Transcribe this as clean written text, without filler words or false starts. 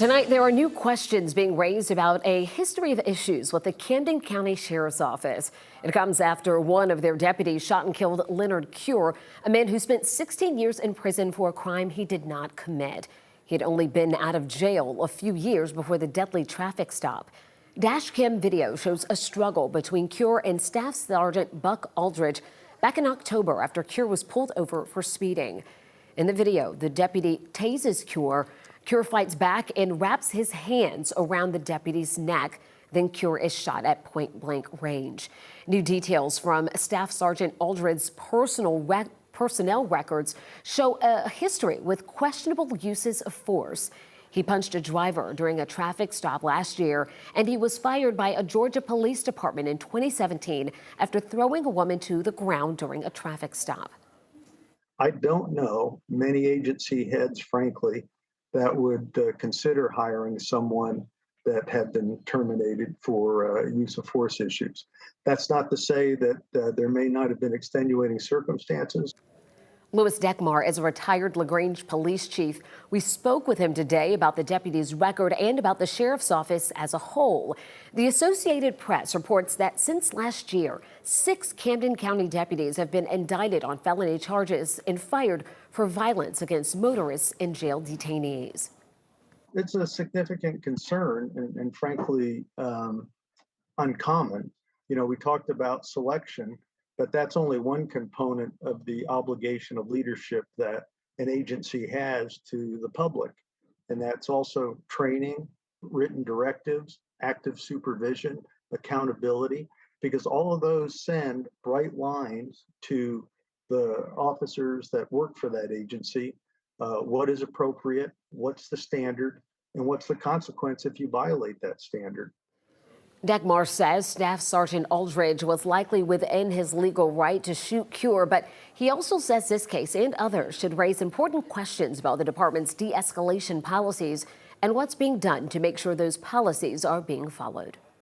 Tonight, there are new questions being raised about a history of issues with the Camden County Sheriff's Office. It comes after one of their deputies shot and killed Leonard Cure, a man who spent 16 years in prison for a crime he did not commit. He had only been out of jail a few years before the deadly traffic stop. Dashcam video shows a struggle between Cure and Staff Sergeant Buck Aldridge back in October after Cure was pulled over for speeding. In the video, the deputy tases Cure. Cure fights back and wraps his hands around the deputy's neck. Then Cure is shot at point-blank range. New details from Staff Sergeant Aldridge's personnel records show a history with questionable uses of force. He punched a driver during a traffic stop last year, and he was fired by a Georgia police department in 2017 after throwing a woman to the ground during a traffic stop. I don't know many agency heads, frankly, that would consider hiring someone that had been terminated for use of force issues. That's not to say that there may not have been extenuating circumstances. Louis Dekmar is a retired LaGrange police chief. We spoke with him today about the deputy's record and about the sheriff's office as a whole. The Associated Press reports that since last year, 6 Camden County deputies have been indicted on felony charges and fired for violence against motorists and jail detainees. It's a significant concern and frankly, uncommon. You know, we talked about selection, but that's only one component of the obligation of leadership that an agency has to the public. And that's also training, written directives, active supervision, accountability, because all of those send bright lines to the officers that work for that agency. What is appropriate, what's the standard, and what's the consequence if you violate that standard. Dekmar says Staff Sergeant Aldridge was likely within his legal right to shoot Cure, but he also says this case and others should raise important questions about the department's de-escalation policies and what's being done to make sure those policies are being followed.